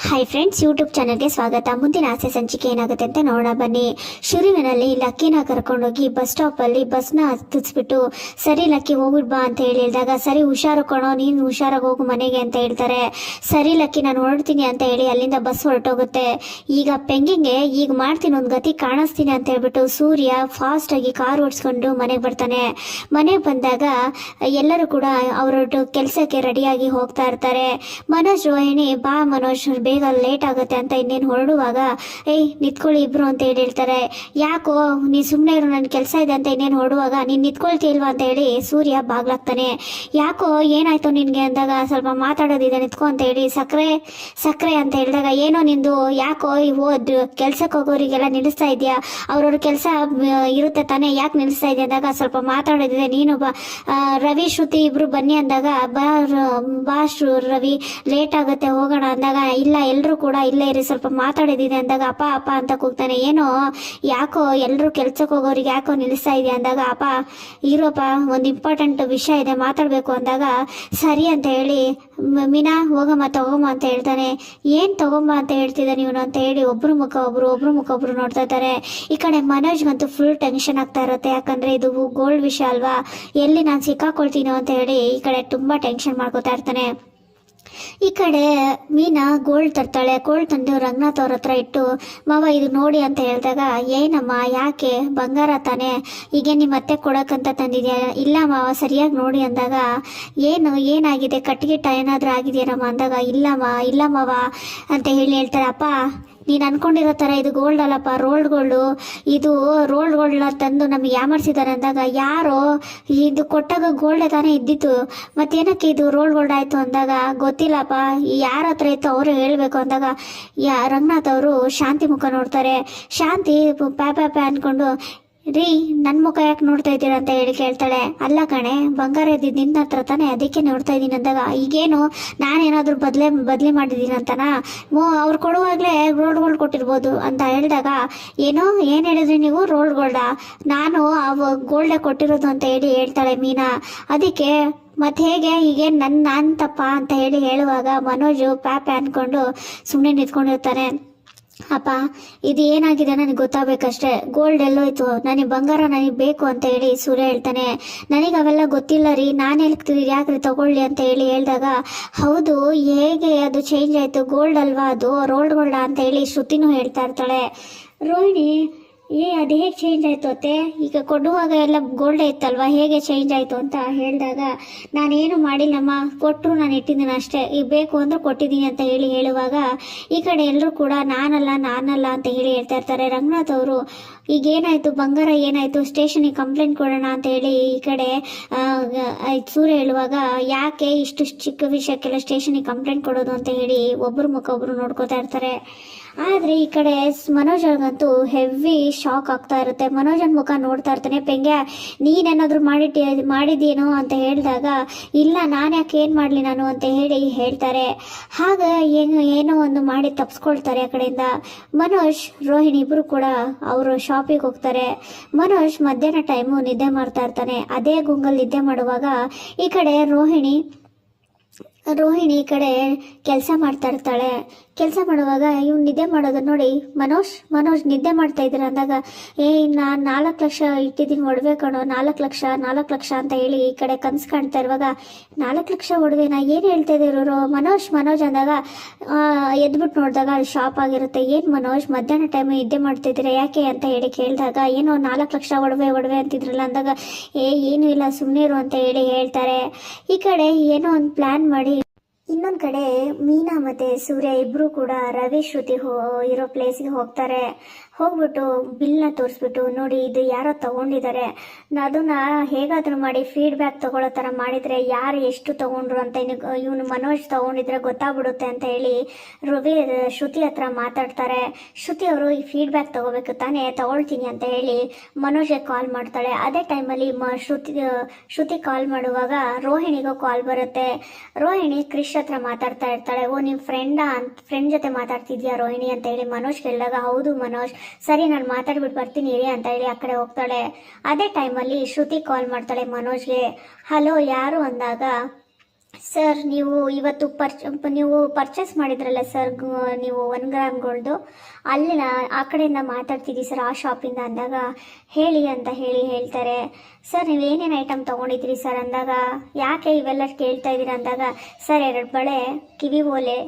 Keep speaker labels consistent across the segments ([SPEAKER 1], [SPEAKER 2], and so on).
[SPEAKER 1] Hi friends, YouTube ಚಾನಲ್ಗೆ ಸ್ವಾಗತ. ಮುಂದಿನ ಆಸೆ ಸಂಚಿಕೆ ಏನಾಗುತ್ತೆ ಅಂತ ನೋಡೋಣ ಬನ್ನಿ. ಶುರುವಿನಲ್ಲಿ ಲಕ್ಕಿನ ಕರ್ಕೊಂಡೋಗಿ ಬಸ್ ಸ್ಟಾಪಲ್ಲಿ ಬಸ್ನ ಹತ್ತಿಸ್ಬಿಟ್ಟು, ಸರಿ ಲಕ್ಕಿ ಹೋಗ್ಬಿಡ್ ಬಾ ಅಂತ ಹೇಳಿದಾಗ, ಸರಿ ಹುಷಾರು ಕಣೋ, ನೀನು ಹುಷಾರಾಗಿ ಹೋಗು ಮನೆಗೆ ಅಂತ ಹೇಳ್ತಾರೆ. ಸರಿ ಲಕ್ಕಿ, ನಾನು ಹೊರಡ್ತೀನಿ ಅಂತ ಹೇಳಿ ಅಲ್ಲಿಂದ ಬಸ್ ಹೊರಟೋಗುತ್ತೆ. ಈಗ ಪೆಂಗಿಂಗೆ ಈಗ ಮಾಡ್ತೀನಿ, ಒಂದು ಗತಿ ಕಾಣಿಸ್ತೀನಿ ಅಂತ ಹೇಳ್ಬಿಟ್ಟು ಸೂರ್ಯ ಫಾಸ್ಟಾಗಿ ಕಾರ್ ಓಡಿಸ್ಕೊಂಡು ಮನೆಗೆ ಬರ್ತಾನೆ. ಮನೆಗೆ ಬಂದಾಗ ಎಲ್ಲರೂ ಕೂಡ ಅವರೊಟ್ಟು ಕೆಲಸಕ್ಕೆ ರೆಡಿಯಾಗಿ ಹೋಗ್ತಾ ಇರ್ತಾರೆ. ಮನೋಜ್ ರೋಹಿಣಿ, ಬಾ ಮನೋಜ್, ಬೇಗ ಲೇಟ್ ಆಗುತ್ತೆ ಅಂತ ಇನ್ನೇನು ಹೊರಡುವಾಗ, ಏಯ್ ನಿಂತ್ಕೊಳ್ಳಿ ಇಬ್ರು ಅಂತ ಹೇಳ್ತಾರೆ. ಯಾಕೋ ನೀ ಸುಮ್ಮನೆ ಇರು, ನನ್ನ ಕೆಲಸ ಇದೆ ಅಂತ ಇನ್ನೇನು ಹೊರಡುವಾಗ, ನೀನು ನಿಂತ್ಕೊಳ್ತಿಲ್ವಾ ಅಂತ ಹೇಳಿ ಸೂರ್ಯ ಬಾಗ್ಲಾಗ್ತಾನೆ. ಯಾಕೋ ಏನಾಯ್ತು ನಿನ್ಗೆ ಅಂದಾಗ, ಸ್ವಲ್ಪ ಮಾತಾಡೋದಿದೆ ನಿಂತ್ಕೊ ಅಂತ ಹೇಳಿ, ಸಕ್ಕರೆ ಅಂತ ಹೇಳಿದಾಗ, ಏನೋ ನಿಂದು ಯಾಕೋ ಹೋದ್ ಕೆಲ್ಸಕ್ಕೆ ಹೋಗೋರಿಗೆಲ್ಲ ನಿಲ್ಲಿಸ್ತಾ ಇದೆಯಾ, ಅವ್ರವ್ರ ಕೆಲಸ ಇರುತ್ತೆ ತಾನೇ, ಯಾಕೆ ನಿಲ್ಲಿಸ್ತಾ ಇದೆಯಾ ಅಂದಾಗ, ಸ್ವಲ್ಪ ಮಾತಾಡೋದಿದೆ, ನೀನು ಬಾ ರವಿ ಶ್ರುತಿ ಇಬ್ರು ಬನ್ನಿ ಅಂದಾಗ, ಬಾ ರವಿ ಲೇಟ್ ಆಗುತ್ತೆ ಹೋಗೋಣ ಅಂದಾಗ, ಇಲ್ಲ ಎಲ್ಲರೂ ಕೂಡ ಇಲ್ಲೇ ಇರಿ, ಸ್ವಲ್ಪ ಮಾತಾಡಿದಿದೆ ಅಂದಾಗ, ಅಪ್ಪ ಅಂತ ಕೂಗ್ತಾನೆ. ಏನೋ ಯಾಕೋ ಎಲ್ಲರೂ ಕೆಲ್ಸಕ್ಕೆ ಹೋಗೋರಿಗೆ ಯಾಕೋ ನಿಲ್ಲಿಸ್ತಾ ಇದೆಯಾ ಅಂದಾಗ, ಅಪ್ಪ ಇರೋಪ್ಪ, ಒಂದು ಇಂಪಾರ್ಟೆಂಟ್ ವಿಷಯ ಇದೆ ಮಾತಾಡಬೇಕು ಅಂದಾಗ, ಸರಿ ಅಂತ ಹೇಳಿ, ಮೀನಾ ಹೋಗಮ್ಮ ತಗೊಂಬ ಅಂತ ಹೇಳ್ತಾನೆ. ಏನು ತಗೊಂಬ ಅಂತ ಹೇಳ್ತಿದ್ದಾನೆ ಇವನು ಅಂತ ಹೇಳಿ ಒಬ್ರು ಮುಖ ಒಬ್ರು ನೋಡ್ತಾ ಇದ್ದಾರೆ. ಈ ಕಡೆ ಮನೋಜ್ಗಂತೂ ಫುಲ್ ಟೆನ್ಷನ್ ಆಗ್ತಾ ಇರುತ್ತೆ, ಯಾಕಂದ್ರೆ ಇದು ಗೋಲ್ಡ್ ವಿಷಯ ಅಲ್ವಾ, ಎಲ್ಲಿ ನಾನು ಸಿಕ್ಕಾಕೊಳ್ತೀನೋ ಅಂತ ಹೇಳಿ ಈ ಕಡೆ ತುಂಬಾ ಟೆನ್ಷನ್ ಮಾಡ್ಕೋತಾ ಇರ್ತಾನೆ. ಈ ಕಡೆ ಮೀನಾ ಗೋಲ್ಡ್ ತರ್ತಾಳೆ. ಗೋಲ್ಡ್ ತಂದು ರಂಗನಾಥ್ ಅವ್ರ ಹತ್ರ ಇಟ್ಟು, ಮಾವ ಇದು ನೋಡಿ ಅಂತ ಹೇಳಿದಾಗ, ಏನಮ್ಮ ಯಾಕೆ, ಬಂಗಾರ ತಾನೆ, ಈಗ ನಿಮ್ಮ ಮತ್ತೆ ಕೊಡಕ್ಕಂತ ತಂದಿದ್ಯಾ, ಇಲ್ಲ ಮಾವ ಸರಿಯಾಗಿ ನೋಡಿ ಅಂದಾಗ, ಏನಾಗಿದೆ, ಕಟ್ಟಿಗಿಟ್ಟ ಏನಾದ್ರೂ ಆಗಿದೆಯೇನಮ್ಮ ಅಂದಾಗ, ಇಲ್ಲ ಮಾವ ಅಂತ ಹೇಳ್ತಾರೆ. ಅಪ್ಪ ನೀನು ಅನ್ಕೊಂಡಿರೋ ಥರ ಇದು ಗೋಲ್ಡ್ ಅಲ್ಲಪ್ಪ, ಇದು ರೋಲ್ಡ್ ಗೋಲ್ಡ್ನ ತಂದು ನಮಗೆ ಯಾಮರ್ಸಿದ್ದಾರೆ ಅಂದಾಗ, ಯಾರೋ ಇದು ಕೊಟ್ಟಾಗ ಗೋಲ್ಡೇ ತಾನೇ ಇದ್ದಿತ್ತು, ಮತ್ತೇನಕ್ಕೆ ಇದು ಗೋಲ್ಡ್ ಆಯಿತು ಅಂದಾಗ, ಗೊತ್ತಿಲ್ಲಪ್ಪ ಯಾರ ಹತ್ರ ಇತ್ತು ಅವರು ಹೇಳಬೇಕು ಅಂದಾಗ, ರಂಗನಾಥ್ ಅವರು ಶಾಂತಿ ಮುಖ ನೋಡ್ತಾರೆ. ಶಾಂತಿ ಪ್ಯಾ ಅನ್ಕೊಂಡು, ರೀ ನನ್ನ ಮುಖ ಯಾಕೆ ನೋಡ್ತಾ ಇದ್ದೀರಾ ಅಂತ ಹೇಳಿ ಕೇಳ್ತಾಳೆ. ಅಲ್ಲ ಕಣೆ, ಬಂಗಾರ ಇದ್ದಿದ್ದು ನಿನ್ನ ಹತ್ರ ತಾನೆ, ಅದಕ್ಕೆ ನೋಡ್ತಾ ಇದ್ದೀನಿ ಅಂದಾಗ, ಈಗೇನು ನಾನೇನಾದ್ರೂ ಬದಲಿ ಮಾಡಿದ್ದೀನಿ ಅಂತನಾ, ಅವ್ರು ಕೊಡುವಾಗಲೇ ಗೋಲ್ಡ್ ಕೊಟ್ಟಿರ್ಬೋದು ಅಂತ ಹೇಳಿದಾಗ, ಏನು ಹೇಳಿದ್ರಿ ನೀವು, ಗೋಲ್ಡಾ, ನಾನು ಗೋಲ್ಡೇ ಕೊಟ್ಟಿರೋದು ಅಂತ ಹೇಳಿ ಹೇಳ್ತಾಳೆ ಮೀನಾ. ಅದಕ್ಕೆ ಮತ್ತೆ ಹೇಗೆ, ಈಗೇನು ನಾನು ತಪ್ಪ ಅಂತ ಹೇಳುವಾಗ ಮನೋಜು ಪ್ಯಾ ಅನ್ಕೊಂಡು ಸುಮ್ಮನೆ ನಿಂತ್ಕೊಂಡಿರ್ತಾನೆ. ಅಪ್ಪ ಇದು ಏನಾಗಿದೆ ನನಗೆ ಗೊತ್ತಾಗಬೇಕಷ್ಟೇ, ಗೋಲ್ಡ್ ಎಲ್ಲೋಯ್ತು, ನನಗೆ ಬಂಗಾರ ನನಗೆ ಬೇಕು ಅಂತ ಹೇಳಿ ಸೂರ್ಯ ಹೇಳ್ತಾನೆ. ನನಗೆ ಅವೆಲ್ಲ ಗೊತ್ತಿಲ್ಲ ರೀ, ನಾನು ಹೇಳ್ತೀವಿ ಯಾಕ್ರಿ ತಗೊಳ್ಳಿ ಅಂತ ಹೇಳಿದಾಗ, ಹೌದು ಹೇಗೆ ಅದು ಚೇಂಜ್ ಆಯಿತು, ಗೋಲ್ಡ್ ಅಲ್ವಾ ಅದು, ಗೋಲ್ಡ್ ಅಂತ ಹೇಳಿ ಶ್ರುತಿನೂ ಹೇಳ್ತಾ ಇರ್ತಾಳೆ. ರೋಹಿಣಿ, ಅದು ಹೇಗೆ ಚೇಂಜ್ ಆಯಿತು ಅತ್ತೆ, ಈಗ ಕೊಡುವಾಗ ಎಲ್ಲ ಗೋಲ್ಡೇ ಇತ್ತಲ್ವಾ, ಹೇಗೆ ಚೇಂಜ್ ಆಯಿತು ಅಂತ ಹೇಳಿದಾಗ, ನಾನೇನು ಮಾಡಿಲ್ಲಮ್ಮ, ಕೊಟ್ಟರು ನಾನು ಇಟ್ಟಿದ್ದೀನಿ ಅಷ್ಟೇ, ಈಗ ಬೇಕು ಅಂದ್ರೆ ಕೊಟ್ಟಿದ್ದೀನಿ ಅಂತ ಹೇಳುವಾಗ, ಈ ಕಡೆ ಎಲ್ಲರೂ ಕೂಡ ನಾನಲ್ಲ ಅಂತ ಹೇಳ್ತಾ ಇರ್ತಾರೆ. ರಂಗನಾಥ್ ಅವರು, ಈಗ ಏನಾಯಿತು, ಬಂಗಾರ ಏನಾಯಿತು, ಸ್ಟೇಷನಿಗೆ ಕಂಪ್ಲೇಂಟ್ ಕೊಡೋಣ ಅಂತ ಹೇಳಿ ಈ ಕಡೆ ಸೂರ್ಯ ಹೇಳುವಾಗ, ಯಾಕೆ ಇಷ್ಟು ಚಿಕ್ಕ ವಿಷಯಕ್ಕೆಲ್ಲ ಸ್ಟೇಷನಿಗೆ ಕಂಪ್ಲೇಂಟ್ ಕೊಡೋದು ಅಂತ ಹೇಳಿ ಒಬ್ಬರು ಮುಖ ಒಬ್ಬರು ನೋಡ್ಕೋತಾ ಇರ್ತಾರೆ. ಆದರೆ ಈ ಕಡೆ ಮನೋಜನ್ಗಂತೂ ಹೆವಿ ಶಾಕ್ ಆಗ್ತಾ ಇರುತ್ತೆ. ಮನೋಜನ್ ಮುಖ ನೋಡ್ತಾ ಇರ್ತಾನೆ. ಪೆಂಗೆ, ನೀನೇನಾದರೂ ಮಾಡಿದ್ದೇನೋ ಅಂತ ಹೇಳಿದಾಗ, ಇಲ್ಲ ನಾನು ಯಾಕೆ ಏನು ಮಾಡಲಿ ನಾನು ಅಂತ ಹೇಳ್ತಾರೆ. ಆಗ ಏನೋ ಒಂದು ಮಾಡಿ ತಪ್ಪಿಸ್ಕೊಳ್ತಾರೆ ಆ ಕಡೆಯಿಂದ. ಮನೋಜ್ ರೋಹಿಣಿ ಇಬ್ಬರು ಕೂಡ ಅವರು ಶಾಪಿಗೆ ಹೋಗ್ತಾರೆ. ಮನೋಜ್ ಮಧ್ಯಾಹ್ನ ಟೈಮು ನಿದ್ದೆ ಮಾಡ್ತಾ ಇರ್ತಾನೆ. ಅದೇ ಗುಂಗಲ್ಲಿ ನಿದ್ದೆ ಮಾಡುವಾಗ ಈ ಕಡೆ ರೋಹಿಣಿ ಈ ಕಡೆ ಕೆಲಸ ಮಾಡ್ತಾ ಇರ್ತಾಳೆ. ಕೆಲಸ ಮಾಡುವಾಗ ಇವ್ನು ನಿದ್ದೆ ಮಾಡೋದು ನೋಡಿ, ಮನೋಜ್ ನಿದ್ದೆ ಮಾಡ್ತಾ ಇದ್ದೀರ ಅಂದಾಗ, ನಾನು 4 ಲಕ್ಷ ಇಟ್ಟಿದ್ದೀನಿ ಒಡವೆ ಕಣೋ, 4 ಲಕ್ಷ ಅಂತ ಹೇಳಿ ಈ ಕಡೆ ಕನ್ಸು ಕಾಣ್ತಾ ಇರುವಾಗ, 4 ಲಕ್ಷ ಒಡವೆನಾ, ಏನು ಹೇಳ್ತಾ ಇದ್ದೀರೋ ಮನೋಜ್ ಅಂದಾಗ, ಎದ್ಬಿಟ್ಟು ನೋಡಿದಾಗ ಅಲ್ಲಿ ಶಾಪ್ ಆಗಿರುತ್ತೆ. ಏನು ಮನೋಜ್ ಮಧ್ಯಾಹ್ನ ಟೈಮ್ ನಿದ್ದೆ ಮಾಡ್ತಾ ಇದ್ದೀರಾ ಯಾಕೆ ಅಂತ ಹೇಳಿ ಕೇಳಿದಾಗ, ಏನೋ 4 ಲಕ್ಷ ಒಡವೆ ಅಂತಿದ್ರಲ್ಲ ಅಂದಾಗ, ಏನೂ ಇಲ್ಲ ಸುಮ್ಮನೆ ಇರು ಅಂತ ಹೇಳ್ತಾರೆ. ಈ ಕಡೆ ಏನೋ ಒಂದು ಪ್ಲಾನ್ ಮಾಡಿ ಇನ್ನೊಂದು ಕಡೆ ಮೀನಾ ಮತ್ತು ಸೂರ್ಯ ಇಬ್ಬರು ಕೂಡ ರವಿ ಶ್ರುತಿ ಇರೋ ಪ್ಲೇಸ್ಗೆ ಹೋಗ್ತಾರೆ. ಹೋಗ್ಬಿಟ್ಟು ಬಿಲ್ನ ತೋರಿಸ್ಬಿಟ್ಟು, ನೋಡಿ ಇದು ಯಾರೋ ತಗೊಂಡಿದ್ದಾರೆ, ಅದನ್ನ ಹೇಗಾದ್ರೂ ಮಾಡಿ ಫೀಡ್ಬ್ಯಾಕ್ ತಗೊಳ್ಳೋ ಥರ ಮಾಡಿದರೆ ಯಾರು ಎಷ್ಟು ತಗೊಂಡ್ರು ಅಂತ ಇವನು ಮನೋಜ್ ತಗೊಂಡಿದ್ರೆ ಗೊತ್ತಾಗ್ಬಿಡುತ್ತೆ ಅಂತ ಹೇಳಿ ಶ್ರುತಿ ಹತ್ರ ಮಾತಾಡ್ತಾರೆ. ಶ್ರುತಿ ಅವರು ಈ ಫೀಡ್ಬ್ಯಾಕ್ ತಗೋಬೇಕು ತಾನೇ, ತಗೊಳ್ತೀನಿ ಅಂತ ಹೇಳಿ ಮನೋಜ್ಗೆ ಕಾಲ್ ಮಾಡ್ತಾಳೆ. ಅದೇ ಟೈಮಲ್ಲಿ ಶ್ರುತಿ ಕಾಲ್ ಮಾಡುವಾಗ ರೋಹಿಣಿಗೂ ಕಾಲ್ ಬರುತ್ತೆ. ರೋಹಿಣಿ ಕ್ರಿಶ್ ಹತ್ರ ಮಾತಾಡ್ತಾ ಇರ್ತಾಳೆ. ಓ ನಿಮ್ಮ ಫ್ರೆಂಡ್ ಜೊತೆ ಮಾತಾಡ್ತಿದ್ಯಾ ರೋಹಿಣಿ ಅಂತ ಹೇಳಿ ಮನೋಜ್ ಕೇಳಿದಾಗ, ಹೌದು ಮನೋಜ್, ಸರಿ ನಾನು ಮಾತಾಡ್ಬಿಟ್ಟು ಬರ್ತೀನಿ ಇರಿ ಅಂತ ಹೇಳಿ ಆ ಕಡೆ ಹೋಗ್ತಾಳೆ. ಅದೇ ಟೈಮಲ್ಲಿ ಶ್ರುತಿ ಕಾಲ್ ಮಾಡ್ತಾಳೆ ಮನೋಜ್ಗೆ. ಹಲೋ ಯಾರು ಅಂದಾಗ, ಸರ್ ನೀವು ಇವತ್ತು ನೀವು ಪರ್ಚೇಸ್ ಮಾಡಿದ್ರಲ್ಲ ಸರ್, ನೀವು 1 ಗ್ರಾಮ್ ಗೋಲ್ಡು, ಅಲ್ಲಿನ ಆ ಕಡೆಯಿಂದ ಮಾತಾಡ್ತಿದ್ದೀವಿ ಸರ್, ಆ ಶಾಪಿಂದ ಅಂದಾಗ ಹೇಳಿ ಅಂತ ಹೇಳ್ತಾರೆ. ಸರ್ ನೀವು ಏನೇನು ಐಟಮ್ ತೊಗೊಂಡಿದ್ರಿ ಸರ್ ಅಂದಾಗ, ಯಾಕೆ ಇವೆಲ್ಲ ಕೇಳ್ತಾ ಇದ್ದೀರಾ ಅಂದಾಗ, ಸರ್ 2 ಬಳೆ, ಕಿವಿ ಓಲೆ,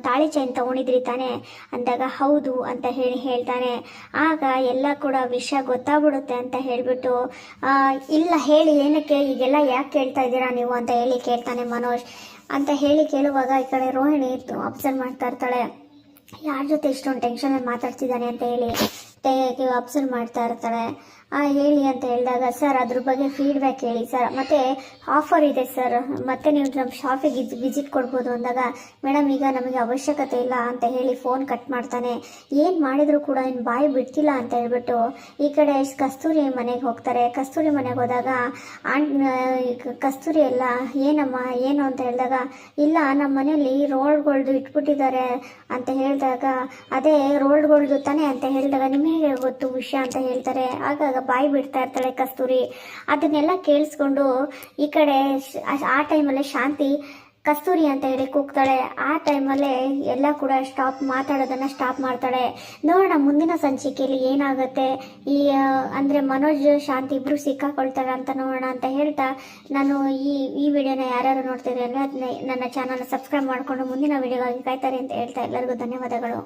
[SPEAKER 1] ತಾಳಿ ಚೈನ್ ತೊಗೊಂಡಿದ್ರಿ ತಾನೇ ಅಂದಾಗ, ಹೌದು ಅಂತ ಹೇಳ್ತಾನೆ. ಆಗ ಎಲ್ಲ ಕೂಡ ವಿಷಯ ಗೊತ್ತಾಗ್ಬಿಡುತ್ತೆ ಅಂತ ಹೇಳಿಬಿಟ್ಟು, ಇಲ್ಲ ಹೇಳಿ ಏನಕ್ಕೆ ಈಗೆಲ್ಲ ಯಾಕೆ ಕೇಳ್ತಾ ಇದ್ದೀರಾ ನೀವು ಅಂತ ಕೇಳ್ತಾನೆ ಮನೋಜ್. ಅಂತ ಕೇಳುವಾಗ ಈ ಕಡೆ ರೋಹಿಣಿ ಅಬ್ಸರ್ವ್ ಮಾಡ್ತಾ ಇರ್ತಾಳೆ, ಯಾರ ಜೊತೆ ಇಷ್ಟೊಂದು ಟೆನ್ಷನಲ್ಲಿ ಮಾತಾಡ್ತಿದ್ದಾನೆ ಅಂತ ಅಬ್ಸರ್ವ್ ಮಾಡ್ತಾ ಇರ್ತಾಳೆ. ಹೇಳಿ ಅಂತ ಹೇಳಿದಾಗ, ಸರ್ ಅದ್ರ ಬಗ್ಗೆ ಫೀಡ್ಬ್ಯಾಕ್ ಹೇಳಿ ಸರ್, ಮತ್ತು ಆಫರ್ ಇದೆ ಸರ್, ಮತ್ತೆ ನೀವು ನಮ್ಮ ಶಾಪಿಗೆ ವಿಸಿಟ್ ಕೊಡ್ಬೋದು ಅಂದಾಗ, ಮೇಡಮ್ ಈಗ ನಮಗೆ ಅವಶ್ಯಕತೆ ಇಲ್ಲ ಅಂತ ಫೋನ್ ಕಟ್ ಮಾಡ್ತಾನೆ. ಏನು ಮಾಡಿದರೂ ಕೂಡ ಇನ್ನು ಬಾಯಿ ಬಿಡ್ತಿಲ್ಲ ಅಂತ ಹೇಳ್ಬಿಟ್ಟು ಈ ಕಡೆ ಕಸ್ತೂರಿ ಮನೆಗೆ ಹೋಗ್ತಾರೆ. ಕಸ್ತೂರಿ ಮನೆಗೆ ಹೋದಾಗ ಕಸ್ತೂರಿ ಎಲ್ಲ ಏನಮ್ಮ ಏನು ಅಂತ ಹೇಳಿದಾಗ, ಇಲ್ಲ ನಮ್ಮ ಮನೇಲಿ ರೋಲ್ಡ್ಗಳ್ದು ಇಟ್ಬಿಟ್ಟಿದ್ದಾರೆ ಅಂತ ಹೇಳಿದಾಗ, ಅದೇ ರೋಲ್ಡ್ಗಳ್ದು ತಾನೇ ಅಂತ ಹೇಳಿದಾಗ, ನಿಮಗೆ ಗೊತ್ತು ವಿಷಯ ಅಂತ ಹೇಳ್ತಾರೆ. ಆಗಾಗ ಬಾಯಿ ಬಿಡ್ತಾ ಇರ್ತಾಳೆ ಕಸ್ತೂರಿ. ಅದನ್ನೆಲ್ಲ ಕೇಳಿಸ್ಕೊಂಡು ಈ ಕಡೆ ಆ ಟೈಮಲ್ಲೇ ಶಾಂತಿ ಕಸ್ತೂರಿ ಅಂತ ಕೂಗ್ತಾಳೆ. ಆ ಟೈಮಲ್ಲೇ ಎಲ್ಲ ಕೂಡ ಮಾತಾಡೋದನ್ನ ಸ್ಟಾಪ್ ಮಾಡ್ತಾಳೆ. ನೋಡೋಣ ಮುಂದಿನ ಸಂಚಿಕೆಯಲ್ಲಿ ಏನಾಗುತ್ತೆ, ಅಂದರೆ ಮನೋಜ್ ಶಾಂತಿ ಇಬ್ರು ಸಿಕ್ಕಾಕೊಳ್ತಾಳೆ ಅಂತ ನೋಡೋಣ ಅಂತ ಹೇಳ್ತಾ, ನಾನು ಈ ವಿಡಿಯೋನ ಯಾರ್ಯಾರು ನೋಡ್ತಿದ್ರೆ ನನ್ನ ಚಾನಲ್ ಸಬ್ಸ್ಕ್ರೈಬ್ ಮಾಡಿಕೊಂಡು ಮುಂದಿನ ವಿಡಿಯೋಗಾಗಿ ಕಾಯ್ತಾರೆ ಅಂತ ಹೇಳ್ತಾ ಎಲ್ಲರಿಗೂ ಧನ್ಯವಾದಗಳು.